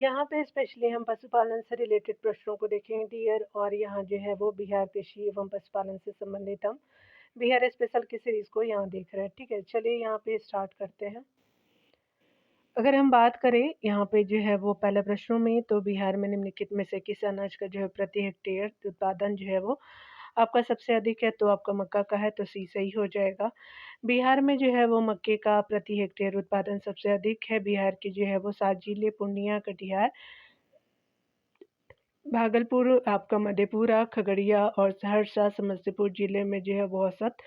यहाँ पे स्पेशली हम पशुपालन से रिलेटेड प्रश्नों को देखेंगे डियर। और यहाँ जो है वो बिहार कृषि एवं पशुपालन से संबंधित हम बिहार स्पेशल की सीरीज़ को यहाँ देख रहे हैं। ठीक है, चलिए यहाँ पे स्टार्ट करते हैं। अगर हम बात करें यहाँ पे जो है वो पहले प्रश्नों में, तो बिहार में निम्नलिखित में से किस अनाज का जो है प्रति हेक्टेयर उत्पादन जो है वो आपका सबसे अधिक है? तो आपका मक्का का है, तो सी सही हो जाएगा। बिहार में जो है वो मक्के का प्रति हेक्टेयर उत्पादन सबसे अधिक है। बिहार की जो है वो 7 जिले पूर्णिया, कटिहार, भागलपुर, आपका मधेपुरा, खगड़िया और सहरसा, समस्तीपुर जिले में जो है वो औसत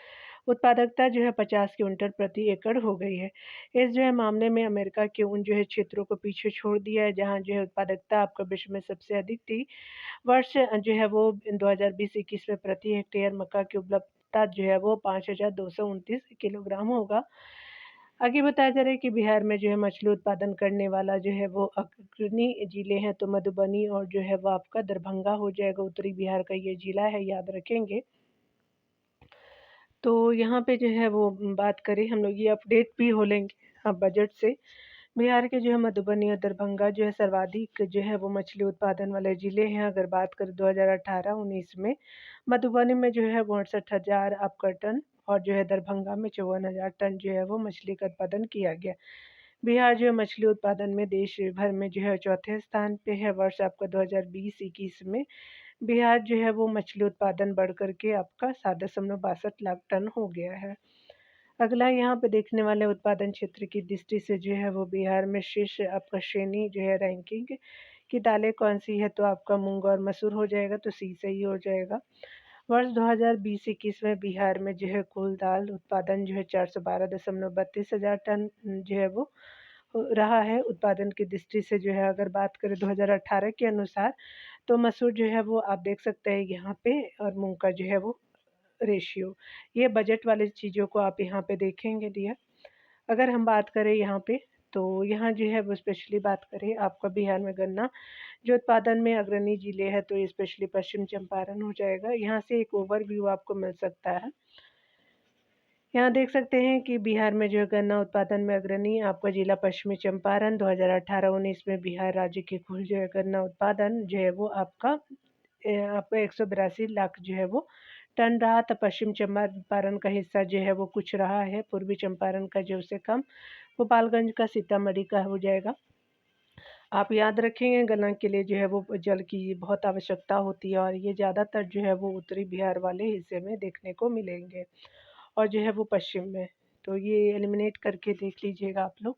उत्पादकता जो है 50 क्विंटल प्रति एकड़ हो गई है। इस जो है मामले में अमेरिका के उन जो है क्षेत्रों को पीछे छोड़ दिया है जहाँ जो है उत्पादकता आपका विश्व में सबसे अधिक थी। वर्ष जो है वो 2020-21 में प्रति हेक्टेयर मक्का की उपलब्धता जो है वो 5,229 किलोग्राम होगा। आगे बताया जा रहा है कि बिहार में जो है मछली उत्पादन करने वाला जो है वो अग्रणी जिले हैं, तो मधुबनी और जो है वो आपका दरभंगा हो जाएगा। उत्तरी बिहार का ये जिला है, याद रखेंगे। तो यहाँ पे जो है वो बात करें हम लोग, ये अपडेट भी हो लेंगे बजट से। बिहार के जो है मधुबनी और दरभंगा जो है सर्वाधिक जो है वो मछली उत्पादन वाले ज़िले हैं। अगर बात करें 2018-19 में मधुबनी में जो है 62,000 आपका टन और जो है दरभंगा में 54,000 टन जो है वो मछली का उत्पादन किया गया। बिहार जो है मछली उत्पादन में देश भर में जो है चौथे स्थान पे है। वर्ष आपका 2020-21 में बिहार जो है वो मछली उत्पादन बढ़ कर के आपका 7.62 लाख टन हो गया है। अगला यहाँ पे देखने वाले उत्पादन क्षेत्र की दृष्टि से जो है वो बिहार में शीर्ष आपका श्रेणी जो है रैंकिंग की दालें कौन-सी है? तो आपका मूँग और मसूर हो जाएगा, तो सी सही हो जाएगा। वर्ष 2020-21 में बिहार में जो है कुल दाल उत्पादन जो है 412.32 हज़ार टन जो है वो रहा है। उत्पादन की दृष्टि से जो है अगर बात करें 2018 के अनुसार, तो मसूर जो है वो आप देख सकते हैं यहाँ पे, और मूँग का जो है वो रेशियो। ये बजट वाली चीज़ों को आप यहाँ पे देखेंगे डियर। अगर हम बात करें यहाँ पे, तो यहाँ जो है वो स्पेशली बात करें आपका बिहार में गन्ना जो उत्पादन में अग्रणी जिले हैं, तो ये स्पेशली पश्चिम चंपारण हो जाएगा। यहाँ से एक ओवरव्यू आपको मिल सकता है। यहाँ देख सकते हैं कि बिहार में जो है गन्ना उत्पादन में अग्रणी आपका जिला पश्चिमी चंपारण। 2018-19 में बिहार राज्य की कुल जो है गन्ना उत्पादन जो है वो आपका 182 लाख जो है वो टन रहा था। पश्चिम चंपारण का हिस्सा जो है वो कुछ रहा है। पूर्वी चंपारण का जो उससे कम, गोपालगंज का, सीतामढ़ी का हो जाएगा। आप याद रखेंगे गन्ना के लिए जो है वो जल की बहुत आवश्यकता होती है, और ये ज़्यादातर जो है वो उत्तरी बिहार वाले हिस्से में देखने को मिलेंगे और जो है वो पश्चिम में। तो ये एलिमिनेट करके देख लीजिएगा आप लोग।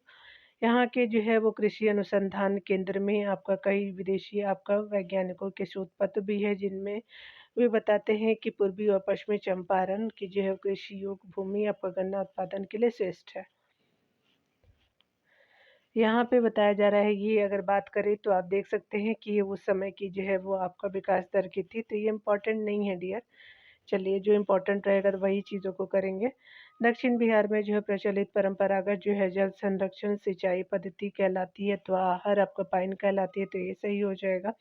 यहाँ के जो है वो कृषि अनुसंधान केंद्र में आपका कई विदेशी आपका वैज्ञानिकों के शोध पत्र भी है, जिनमें वे बताते हैं कि पूर्वी और पश्चिमी चंपारण की जो है कृषि योग्य भूमि आपका गन्ना उत्पादन के लिए श्रेष्ठ है। यहाँ पे बताया जा रहा है, ये अगर बात करें तो आप देख सकते हैं कि ये उस समय की जो है वो आपका विकास दर की थी, तो ये इम्पोर्टेंट नहीं है डियर। चलिए, जो इम्पोर्टेंट रहेगा तो वही चीज़ों को करेंगे। दक्षिण बिहार में जो है प्रचलित परंपरागत जो है जल संरक्षण सिंचाई पद्धति कहलाती है, तो आहर आपका पाइन कहलाती है, तो ये सही हो जाएगा।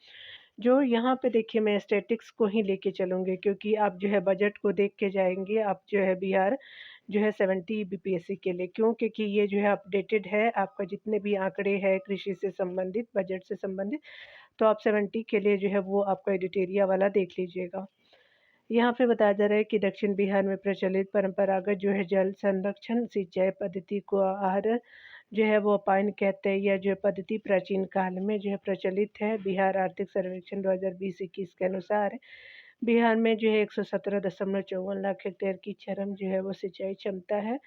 जो यहाँ पे देखिए मैं स्टैटिक्स को ही लेके चलूँगी, क्योंकि आप जो है बजट को देख के जाएँगे, आप जो है बिहार जो है 70 बीपीएससी के लिए, क्यों? क्योंकि ये जो है अपडेटेड है, आपका जितने भी आंकड़े हैं कृषि से संबंधित, बजट से संबंधित, तो आप 70 के लिए जो है वो आपका एडिटोरिया वाला देख लीजिएगा। यहाँ पे बताया जा रहा है कि दक्षिण बिहार में प्रचलित परंपरागत जो है जल संरक्षण सिंचाई पद्धति को आहर जो है वो पाइन कहते हैं। यह जो पद्धति प्राचीन काल में जो है प्रचलित है। बिहार आर्थिक सर्वेक्षण 2020-21 के अनुसार बिहार में जो है 117.54 लाख हेक्टेयर की चरम जो है वो सिंचाई क्षमता है।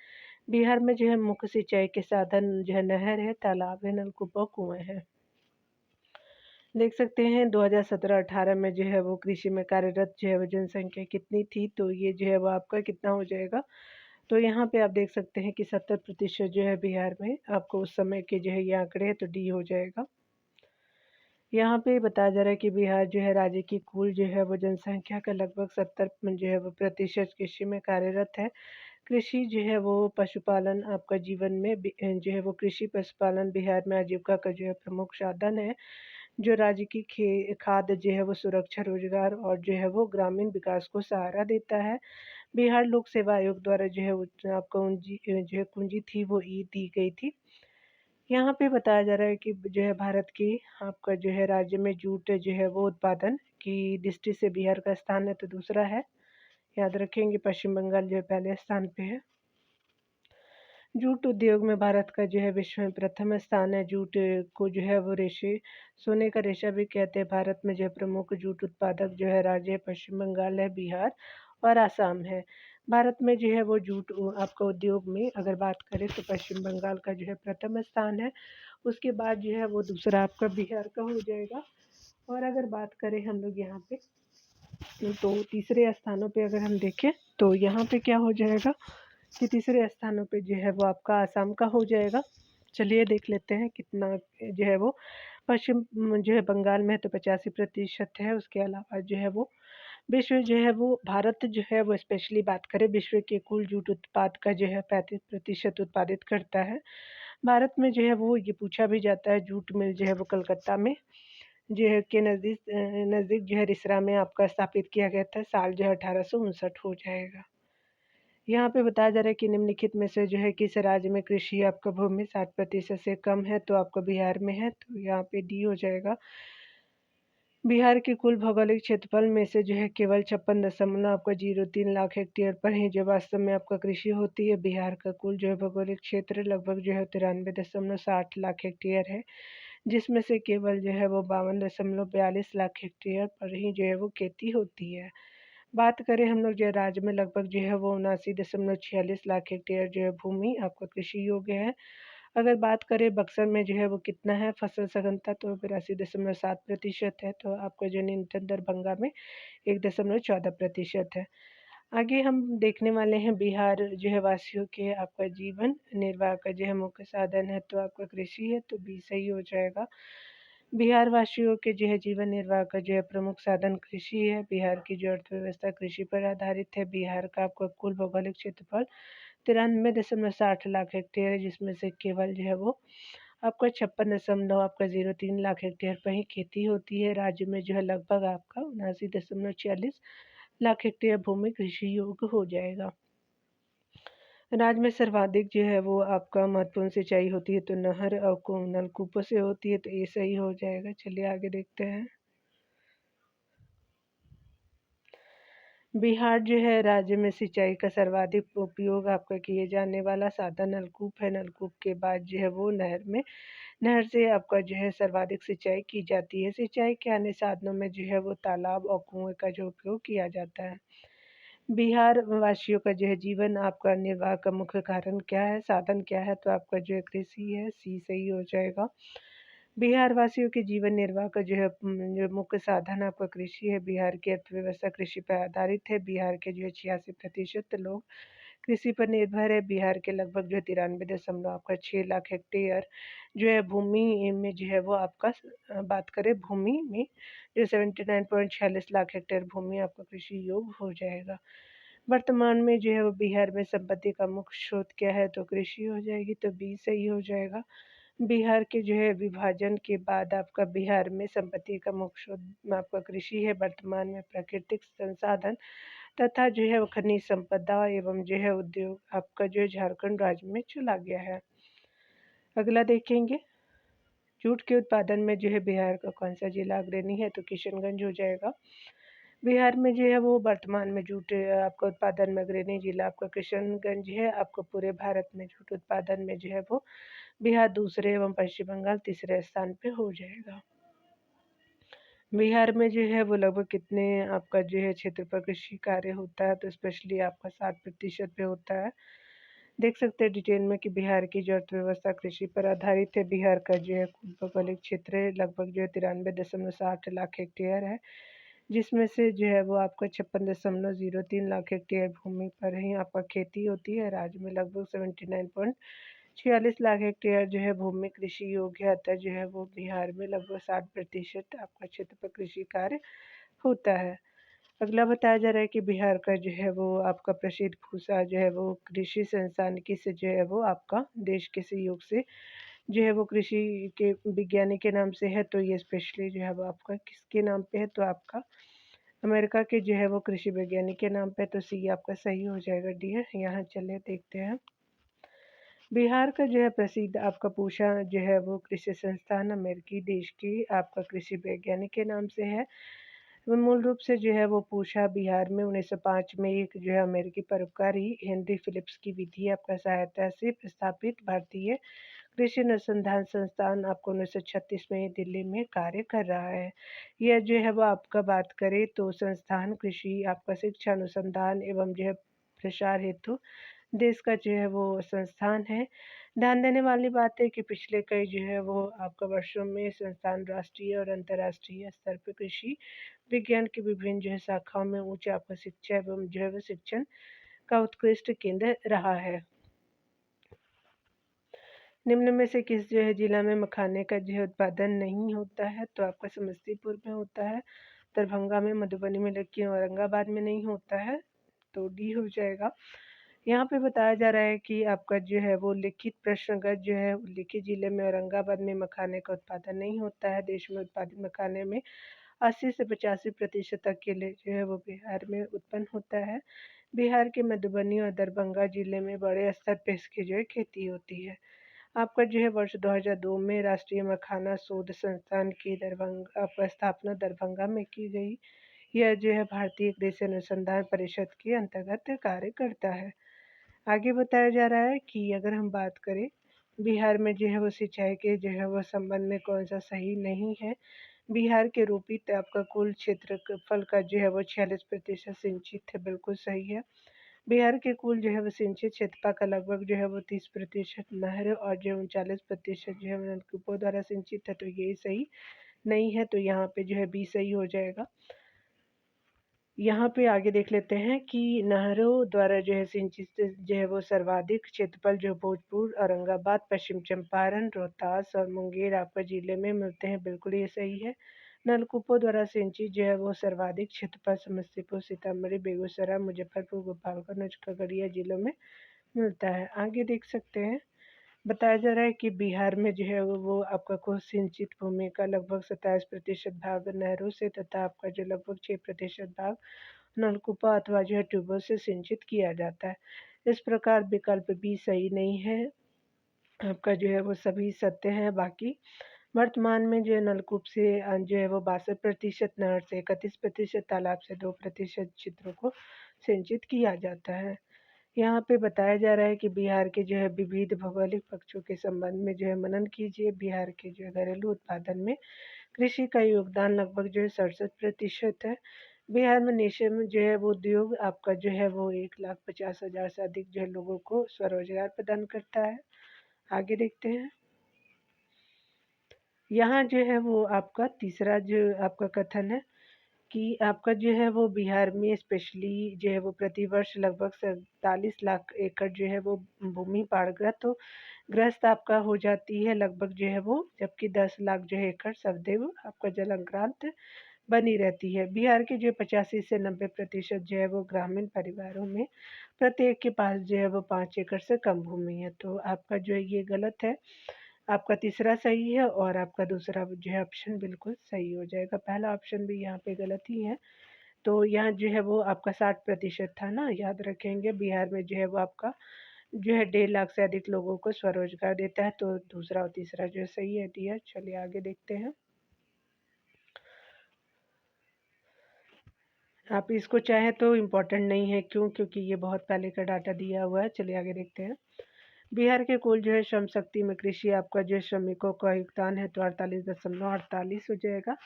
बिहार में जो है मुख्य सिंचाई के साधन जो है नहर है, तालाब है, नलकूप और कुएँ हैं। देख सकते हैं 2017-18 में जो है वो कृषि में कार्यरत जो है वो जनसंख्या कितनी थी, तो ये जो है वो आपका कितना हो जाएगा। तो यहाँ पे आप देख सकते हैं कि 70% जो है बिहार में आपको उस समय के जो है ये आंकड़े हैं, तो डी हो जाएगा। यहाँ पे बताया जा रहा है कि बिहार जो है राज्य की कुल जो है वो जनसंख्या का लगभग 70 जो है वो प्रतिशत कृषि में कार्यरत है। कृषि जो है वो पशुपालन आपका जीवन में जो है वो कृषि पशुपालन बिहार में आजीविका का जो है प्रमुख साधन है, जो राज्य की खाद्य जो है वो सुरक्षा, रोजगार और जो है वो ग्रामीण विकास को सहारा देता है। बिहार लोक सेवा आयोग द्वारा जो है आपको जो है पूंजी थी वो ई दी गई थी। यहाँ पे बताया जा रहा है कि जो है भारत की आपका जो है राज्य में जूट जो है वो उत्पादन की दृष्टि से बिहार का स्थान है तो दूसरा है। याद रखेंगे पश्चिम बंगाल जो है पहले स्थान पे है। जूट उद्योग में भारत का जो है विश्व में प्रथम स्थान है। जूट को जो है वो रेशे सोने का रेशा भी कहते हैं। भारत में जो है प्रमुख जूट उत्पादक जो है राज्य पश्चिम बंगाल है, बिहार और आसाम है। भारत में जो है वो जूट आपका उद्योग में अगर बात करें तो पश्चिम बंगाल का जो है प्रथम स्थान है। उसके बाद जो है वो दूसरा आपका बिहार का हो जाएगा। और अगर बात करें हम लोग यहाँ पे तो तीसरे स्थानों पे अगर हम देखें तो यहाँ पे क्या हो जाएगा कि तीसरे स्थानों पे जो है वो आपका आसाम का हो जाएगा। चलिए देख लेते हैं कितना जो है वो पश्चिम जो है बंगाल में है तो 85% है। उसके अलावा जो है वो विश्व जो है वो भारत जो है वो स्पेशली बात करें विश्व के कुल जूट उत्पाद का जो है 35% उत्पादित करता है। भारत में जो है वो ये पूछा भी जाता है जूट मिल जो है वो कलकत्ता में जो है के नज़दीक जो है रिसरा में आपका स्थापित किया गया था। साल जो है 1859 हो जाएगा। यहाँ पे बताया जा रहा है कि निम्नलिखित में से जो है किस राज्य में कृषि आपका भूमि 60% से कम है तो आपका बिहार में है तो यहाँ पे डी हो जाएगा। बिहार के कुल भौगोलिक क्षेत्रफल में से जो है केवल 56 आपका 03 लाख हेक्टेयर पर ही जो वास्तव में आपका कृषि होती है। बिहार का कुल जो है भौगोलिक क्षेत्र लगभग जो है 93.60 लाख हेक्टेयर है, जिसमें से केवल जो है वो 52.42 लाख हेक्टेयर पर ही जो है वो खेती होती है। बात करें हम लोग जो है राज्य में लगभग जो है वो 79.46 लाख हेक्टेयर जो है भूमि आपका कृषि योग्य है। अगर बात करें बक्सर में जो है वो कितना है फसल सघनता तो 82.7% है तो आपका जो न्यूनतम दरभंगा में 1.14% है। आगे हम देखने वाले हैं बिहार जो है वासियों के आपका जीवन निर्वाह का जो है मुख्य साधन है तो आपका कृषि है तो बी सही हो जाएगा। बिहार वासियों के जो है जीवन निर्वाह का जो है प्रमुख साधन कृषि है। बिहार की जो अर्थव्यवस्था कृषि पर आधारित है। बिहार का आपका कुल भौगोलिक क्षेत्रफल 93.60 लाख हेक्टेयर है, जिसमें से केवल जो है वो आपका 56 आपका 03 लाख हेक्टेयर पर ही खेती होती है। राज्य में जो है लगभग आपका 79.46 लाख हेक्टेयर भूमि कृषि योग्य हो जाएगा। राज्य में सर्वाधिक जो है वो आपका महत्वपूर्ण सिंचाई होती है तो नहर और नलकूपों से होती है तो ये सही हो जाएगा। चलिए आगे देखते हैं। बिहार जो है राज्य में सिंचाई का सर्वाधिक उपयोग आपका किए जाने वाला साधन नलकूप है। नलकूप के बाद जो है वो नहर से आपका जो है सर्वाधिक सिंचाई की जाती है। सिंचाई के अन्य साधनों में जो है वो तालाब और कुएं का जो उपयोग किया जाता है। बिहार वासियों का जो है जीवन आपका निर्वाह का मुख्य कारण क्या है साधन क्या है तो आपका जो है कृषि है सी सही हो जाएगा। बिहार वासियों के जीवन निर्वाह का जो है जो मुख्य साधन आपका कृषि है। बिहार की अर्थव्यवस्था कृषि पर आधारित है। बिहार के जो है 86% लोग कृषि पर निर्भर है। बिहार के लगभग जो है 93 आपका 6 लाख हेक्टेयर जो है भूमि में जो है वो आपका बात करें भूमि में जो 79.46 लाख हेक्टेयर भूमि आपका कृषि योग्य हो जाएगा। वर्तमान में जो है वो बिहार में संपत्ति का मुख्य स्रोत क्या है तो कृषि हो जाएगी तो बी सही हो जाएगा। बिहार के जो है विभाजन के बाद आपका बिहार में संपत्ति का मुख्य स्रोत आपका कृषि है। वर्तमान में प्राकृतिक संसाधन तथा जो है वो खनिज संपदा एवं जो है उद्योग आपका जो है झारखंड राज्य में चला गया है। अगला देखेंगे जूट के उत्पादन में जो है बिहार का कौन सा जिला अग्रणी है तो किशनगंज हो जाएगा। बिहार में जो है वो वर्तमान में जूट आपका उत्पादन में अग्रणी जिला आपका किशनगंज है। आपको पूरे भारत में जूट उत्पादन में जो है वो बिहार दूसरे एवं पश्चिम बंगाल तीसरे स्थान पे हो जाएगा। बिहार में जो है वो लगभग कितने आपका जो है क्षेत्र पर कृषि कार्य होता है तो स्पेशली आपका 60% पे होता है। देख सकते हैं डिटेल में कि बिहार की जो अर्थव्यवस्था कृषि पर आधारित है। बिहार का जो है कुल भौगोलिक क्षेत्र लगभग जो है 93.60 लाख हेक्टेयर है, जिसमें से जो है वो आपका 56.03 लाख हेक्टेयर भूमि पर ही आपका खेती होती है। राज्य में लगभग 79.46 लाख हेक्टेयर जो है भूमि कृषि योग्य है। अतः जो है वो बिहार में लगभग 60% आपका क्षेत्र पर कृषि कार्य होता है। अगला बताया जा रहा है कि बिहार का जो है वो आपका प्रसिद्ध भूसा जो है वो कृषि संस्थान किस जो है वो आपका देश के सहयोग से जो है वो कृषि के विज्ञानी के नाम से है तो ये स्पेशली जो है वो आपका किसके नाम पे है तो आपका अमेरिका के जो है वो कृषि वैज्ञानिक के नाम पे तो सी आपका सही हो जाएगा डियर। यहाँ चले देखते हैं बिहार का जो है प्रसिद्ध आपका पूषा जो है वो कृषि संस्थान अमेरिकी देश की आपका कृषि वैज्ञानिक के नाम से है। वो मूल रूप से जो है वो पूषा बिहार में 1905 में एक जो है अमेरिकी परोपकारी हेनरी फिलिप्स की विधि आपका सहायता से प्रस्थापित भारतीय कृषि अनुसंधान संस्थान आपको 1936 में दिल्ली में कार्य कर रहा है। यह जो है वो आपका बात करें तो संस्थान कृषि आपका शिक्षा अनुसंधान एवं जो है प्रसार हेतु देश का जो है वो संस्थान है। ध्यान देने वाली बात है कि पिछले कई जो है वो आपका वर्षों में संस्थान राष्ट्रीय और अंतर्राष्ट्रीय स्तर पर कृषि विज्ञान की विभिन्न जो है शाखाओं में उच्च आपका शिक्षा एवं जो है वो शिक्षण का उत्कृष्ट केंद्र रहा है। निम्न में से किस जो है जिला में मखाने का जो है उत्पादन नहीं होता है? तो आपका समस्तीपुर में होता है, दरभंगा में, मधुबनी में, लेकिन औरंगाबाद में नहीं होता है, तो डी हो जाएगा। यहाँ पे बताया जा रहा है कि आपका जो है वो लिखित प्रश्नगत जो है उल्लिखित जिले में औरंगाबाद में मखाने का उत्पादन नहीं होता है। देश में उत्पादित मखाने में 80 से 85% तक केले जो है वो बिहार में उत्पन्न होता है। बिहार के मधुबनी और दरभंगा जिले में बड़े स्तर पे इसकी जो है खेती होती है। आपका जो है वर्ष 2002 में राष्ट्रीय मखाना शोध संस्थान की दरभंगा आपका स्थापना दरभंगा में की गई। यह जो है भारतीय कृषि अनुसंधान परिषद के अंतर्गत कार्य करता है। आगे बताया जा रहा है कि अगर हम बात करें बिहार में जो है वो सिंचाई के जो है वो संबंध में कौन सा सही नहीं है। बिहार के रोपित आपका कुल क्षेत्रफल का जो है वो 46% सिंचित है, बिल्कुल सही है। बिहार के कुल जो है वो सिंचित क्षेत्रफल का लगभग जो है वो 30% नहर और जो 39% जो है वो नलकूपों द्वारा सिंचित है, तो ये सही नहीं है, तो यहाँ पे जो है बी सही हो जाएगा। यहाँ पे आगे देख लेते हैं कि नहरों द्वारा जो है सिंचित जो है वो सर्वाधिक क्षेत्रफल जो भोजपुर, औरंगाबाद, पश्चिम चंपारण, रोहतास और मुंगेर आपका जिले में मिलते हैं, बिल्कुल ये सही है। नलकूपों द्वारा सिंचित जो है वो सर्वाधिक क्षेत्रफल समस्तीपुर, सीतामढ़ी, बेगूसराय, मुजफ्फरपुर, गोपालगंज, खगड़िया जिलों में मिलता है। आगे देख सकते हैं बताया जा रहा है कि बिहार में जो है वो आपका कुल सिंचित भूमि का लगभग 27% भाग नहरों से तथा आपका जो लगभग 6% भाग नलकूपों अथवा जो है ट्यूबवेल से सिंचित किया जाता है। इस प्रकार विकल्प बी सही नहीं है, आपका जो है वो सभी सत्य है। बाकी वर्तमान में जो है नलकूप से जो है वो 62%, नहर से 31%, तालाब से 2% क्षेत्रों को सिंचित किया जाता है। यहाँ पे बताया जा रहा है कि बिहार के जो है विविध भौगोलिक पक्षों के संबंध में जो है मनन कीजिए। बिहार के जो है घरेलू उत्पादन में कृषि का योगदान लगभग जो है 67% है। बिहार में निश्चय में जो है वो उद्योग आपका जो है वो 1,50,000 से अधिक जो है लोगों को स्वरोजगार प्रदान करता है। आगे देखते हैं। यहाँ जो है वो आपका तीसरा जो आपका कथन है कि आपका जो है वो बिहार में स्पेशली जो है वो प्रतिवर्ष लगभग 47 लाख एकड़ जो है वो भूमि बाढ़ग्रस्त हो ग्रस्त आपका हो जाती है लगभग जो है वो, जबकि 10 लाख जो है एकड़ सदैव आपका जलाक्रांत बनी रहती है। बिहार के जो 85 से 90% जो है वो ग्रामीण परिवारों में प्रत्येक के पास जो है वो 5 एकड़ से कम भूमि है, तो आपका जो है ये गलत है। आपका तीसरा सही है और आपका दूसरा जो है ऑप्शन बिल्कुल सही हो जाएगा। पहला ऑप्शन भी यहाँ पे गलत ही है। तो यहाँ जो है वो आपका 60% था ना, याद रखेंगे। बिहार में जो है वो आपका जो है 1.5 लाख से अधिक लोगों को स्वरोजगार देता है, तो दूसरा और तीसरा जो है सही है डी है। चलिए आगे देखते हैं। आप इसको चाहें तो इम्पोर्टेंट नहीं है, क्यों? क्योंकि ये बहुत पहले का डाटा दिया हुआ है। चलिए आगे देखते हैं। बिहार के कुल जो है श्रम शक्ति में कृषि आपका जो श्रमिकों का योगदान है तो 48.48 हो जाएगा,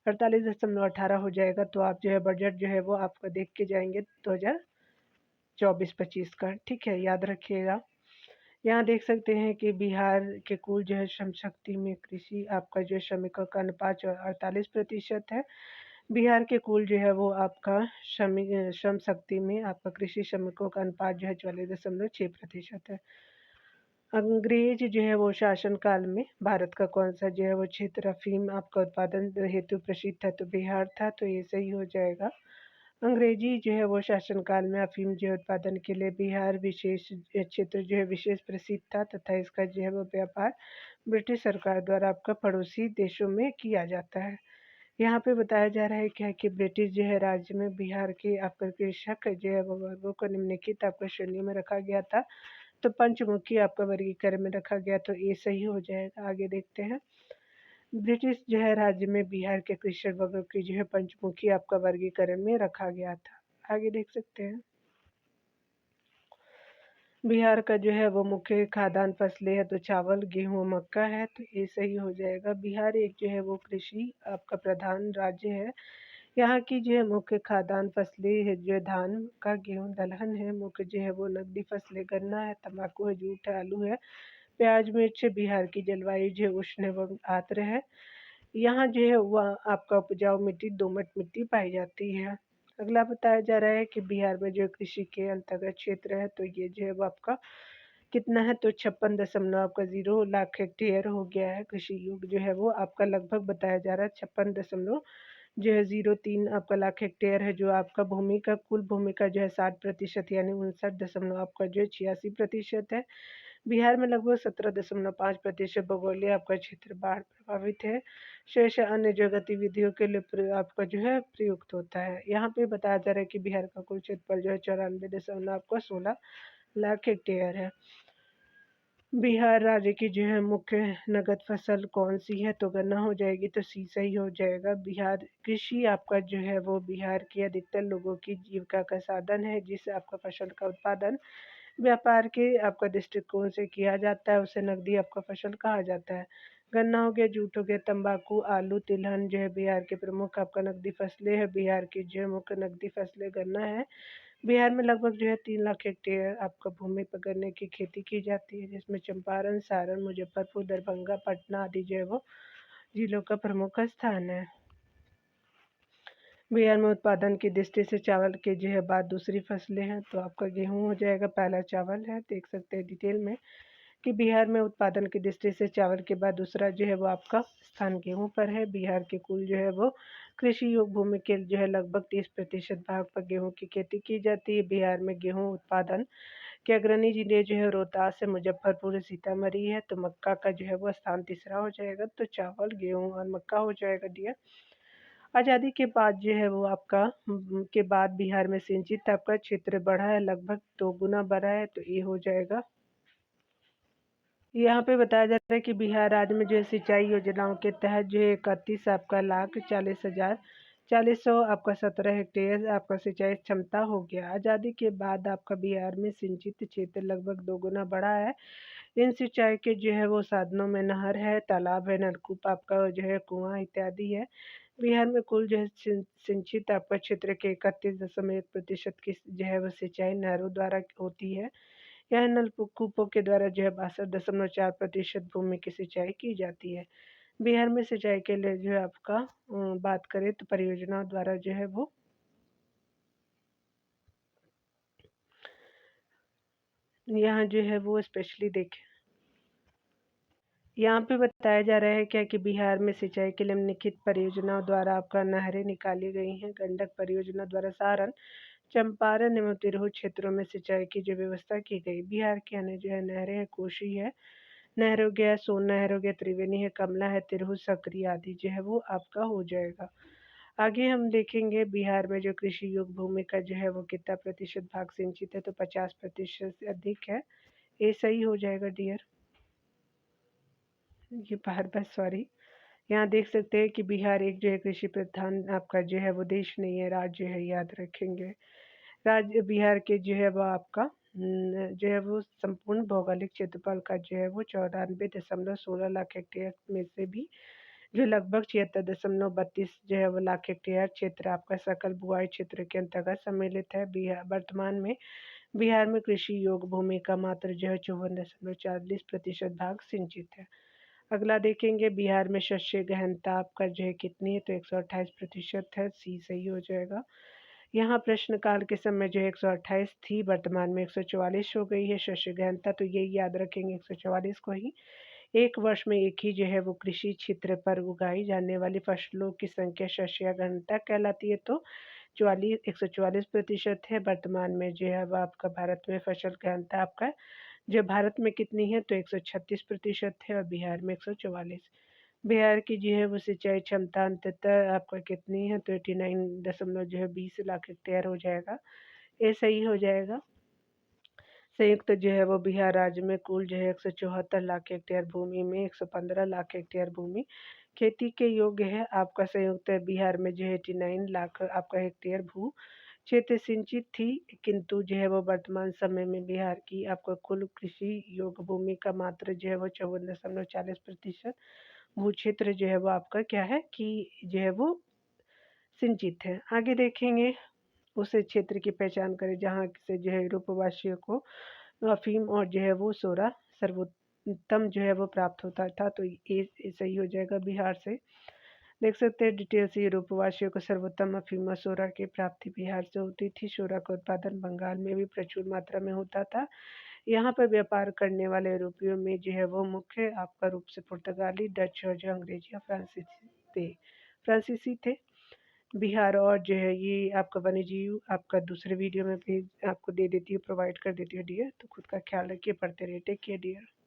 48.18 हो जाएगा। तो आप जो है बजट जो है वो आपका देख के जाएंगे 2024-25 का, ठीक है, याद रखिएगा। यहाँ देख सकते हैं कि बिहार के कुल जो है श्रम शक्ति में कृषि आपका जो श्रमिकों का अनुपात 48% है। बिहार के कुल जो है वो आपका श्रम शक्ति में आपका कृषि श्रमिकों का अनुपात जो है 44.6% है। अंग्रेज जो है वो शासन काल में भारत का कौन सा जो है वो क्षेत्र अफीम आपका उत्पादन हेतु प्रसिद्ध था? तो बिहार था, तो ये सही हो जाएगा। अंग्रेजी जो है वो शासन काल में अफीम जो है उत्पादन के लिए बिहार विशेष क्षेत्र जो है विशेष प्रसिद्ध था तथा इसका जो है वो व्यापार ब्रिटिश सरकार द्वारा आपका पड़ोसी देशों में किया जाता है। यहाँ पे बताया जा रहा है क्या कि ब्रिटिश जो है राज्य में बिहार के आपका कृषक जो है वो वर्गों को निम्नलिखित आपका श्रेणी में रखा गया था। तो पंचमुखी आपका वर्गीकरण में रखा गया, तो ए सही हो जाएगा। आगे देखते हैं। ब्रिटिश जो है राज्य में बिहार के कृषि वर्गों की जो है पंचमुखी आपका वर्गीकरण में रखा गया था। आगे देख सकते हैं। बिहार का जो है वो मुख्य खाद्यान्न फसलें है तो चावल, गेहूँ, मक्का है, तो ये सही हो जाएगा। बिहार एक जो है वो कृषि आपका प्रधान राज्य है। यहाँ की जो है मुख्य खाद्यान्न फसलें है जो है धान का, गेहूँ, दलहन है। मुख्य जो है वो नकदी फसलें गन्ना है, तम्बाकू है, जूट है, आलू है, प्याज, मिर्च है। बिहार की जलवायु जो है उष्ण एवं आर्द्र है। यहाँ जो है वह आपका उपजाऊ मिट्टी दोमट मिट्टी पाई जाती है। अगला बताया जा रहा है कि बिहार में जो कृषि के अंतर्गत क्षेत्र है तो ये जो है वो आपका कितना है, तो 56 आपका 0 लाख हेक्टेयर हो गया है। कृषि योग जो है वो आपका लगभग बताया जा रहा है 56 जो है 03 आपका लाख हेक्टेयर है। जो आपका भूमि का कुल भूमि का जो है 60% यानी 59 आपका जो है 86% है। बिहार में लगभग 17.5% भौगोलिक आपका क्षेत्र बाढ़ प्रभावित है। शेष अन्य जो गतिविधियों के लिए आपका जो है प्रयुक्त होता है। यहाँ पे बताया जा रहा है कि बिहार का कुल क्षेत्रफल जो है 94 आपका 16 लाख हेक्टेयर है। बिहार राज्य की जो है मुख्य नगद फसल कौन सी है, तो गन्ना हो जाएगी, तो सी सही हो जाएगा। बिहार कृषि आपका जो है वो बिहार के अधिकतर लोगों की जीविका का साधन है, जिससे आपका फसल का उत्पादन व्यापार के आपका दृष्टिकोण से किया जाता है, उसे नकदी आपका फसल कहा जाता है। गन्ना हो गया, जूट हो गया, तंबाकू, आलू, तिलहन जो है बिहार के प्रमुख आपका नकदी फसलें हैं। बिहार की जो है मुख्य नकदी फसलें गन्ना है। बिहार में लगभग जो है 3 लाख हेक्टेयर आपका भूमि पर गन्ने की खेती की जाती है, जिसमें चंपारण, सारण, मुजफ्फरपुर, दरभंगा, पटना आदि जो है वो जिलों का प्रमुख स्थान है। बिहार में उत्पादन की दृष्टि से चावल के जो है बाद दूसरी फसलें हैं, तो आपका गेहूँ हो जाएगा, पहला चावल है। देख सकते हैं डिटेल में कि बिहार में उत्पादन की दृष्टि से चावल के बाद दूसरा जो है वो आपका स्थान गेहूँ पर है। बिहार के कुल जो है वो कृषि योग भूमि के जो है लगभग 30% भाग पर गेहूँ की खेती की जाती है। बिहार में गेहूँ उत्पादन के अग्रणी जिले जो है रोहतास है, मुजफ्फरपुर है, सीतामढ़ी है। तो मक्का का जो है वो स्थान तीसरा हो जाएगा, तो चावल, गेहूँ और मक्का हो जाएगा डियर। आज़ादी के बाद जो है वो आपका के बाद बिहार में सिंचित आपका क्षेत्र बढ़ा है, लगभग 2 गुना बढ़ा है, तो ये हो जाएगा। यहाँ पे बताया जा रहा है कि बिहार राज्य में जो है सिंचाई योजनाओं के तहत जो है 31 आपका लाख 40,000 40,100 आपका 17 हेक्टेयर आपका सिंचाई क्षमता हो गया। आज़ादी के बाद आपका बिहार में सिंचित क्षेत्र लगभग 2 गुना बढ़ा है। इन सिंचाई के जो है वो साधनों में नहर है, तालाब है, नलकूप आपका जो है कुआं इत्यादि है। बिहार में कुल जो है सिंचित आपका क्षेत्र के 31.1% की जो है वो सिंचाई नहरों द्वारा होती है। यह नलकूपों के द्वारा जो है 62.4% भूमि की सिंचाई की जाती है। बिहार में सिंचाई के लिए जो है आपका बात करें तो परियोजनाओं द्वारा जो है वो यहाँ जो है वो स्पेशली देखें। यहाँ पे बताया जा रहा है क्या कि बिहार में सिंचाई के लिए निम्नलिखित परियोजनाओं द्वारा आपका नहरें निकाली गई हैं। गंडक परियोजना द्वारा सारण, चंपारण एवं तिरहुत क्षेत्रों में सिंचाई की जो व्यवस्था की गई। बिहार के अन्य जो है नहरें हैं, कोशी है, नहर हो गया, सोन नहर हो गया, त्रिवेणी है, कमला है, तिरहुत, सकरी आदि जो है वो आपका हो जाएगा। आगे हम देखेंगे बिहार में जो कृषि योग्य भूमि का जो है वो कितना प्रतिशत भाग सिंचित है, तो 50% से अधिक है। ये सही हो जाएगा डियर। ये बार बार सॉरी। यहाँ देख सकते हैं कि बिहार एक जो है कृषि प्रधान आपका जो है वो देश नहीं है, राज्य है, याद रखेंगे। राज्य बिहार के जो है वो आपका जो है वो संपूर्ण भौगोलिक क्षेत्रफल का जो है वो 94.16 लाख हेक्टेयर में से भी जो लगभग 76.32 जो है वो लाख हेक्टेयर क्षेत्र आपका सकल बुआई क्षेत्र के अंतर्गत सम्मिलित है। बिहार वर्तमान में बिहार में कृषि योग्य भूमि का मात्र जो है 54.40% भाग सिंचित है। अगला देखेंगे बिहार में शस्य गहनता आपका जो है कितनी है, तो 128% है, सी सही हो जाएगा। यहाँ प्रश्नकाल के समय जो है 128 थी, वर्तमान में 144 हो गई है शस्य गहनता, तो यही याद रखेंगे 144 को ही। एक वर्ष में एक ही जो है वो कृषि क्षेत्र पर उगाई जाने वाली फसलों की संख्या शस्य गहनता कहलाती है, तो 144% है। वर्तमान में जो है वो आपका भारत में फसल गहनता आपका जो भारत में कितनी है, तो 136% है और बिहार में 144। बिहार की जो है वो सिंचाई क्षमता अंततः आपका कितनी है, तो 89 दशमलव जो है 20 लाख हेक्टेयर हो जाएगा। ये सही हो जाएगा। संयुक्त जो है वो बिहार राज्य में कुल जो है 174 लाख हेक्टेयर भूमि में 115 लाख हेक्टेयर भूमि खेती के योग्य है। आपका संयुक्त बिहार में जो है 89 लाख आपका हेक्टेयर भू क्षेत्र सिंचित थी, किंतु जो है वो वर्तमान समय में बिहार की आपका कुल कृषि योग्य भूमि का मात्र जो है वो 54.40% भू क्षेत्र जो है वो आपका क्या है कि जो है वो सिंचित है। आगे देखेंगे, उस क्षेत्र की पहचान करें जहाँ से जो है यूरोपवासियों को अफीम और जो है वो सोरा सर्वोत्तम जो है वो प्राप्त होता था। तो ये सही हो जाएगा बिहार से। देख सकते हैं डिटेल से, यूरोपवासियों को सर्वोत्तम अफीम और सोरा की प्राप्ति बिहार से होती थी। सोरा का उत्पादन बंगाल में भी प्रचुर मात्रा में होता था। यहाँ पर व्यापार करने वाले यूरोपियों में जो है वो मुख्य आपका रूप से पुर्तगाली, डच और जो अंग्रेजी और फ्रांसीसी थे। बिहार और जो है ये आपका वन्यजीव आपका दूसरे वीडियो में भी आपको दे देती है, प्रोवाइड कर देती है डियर। तो खुद का ख्याल रखिए, पढ़ते रहिए, टेक केयर डियर।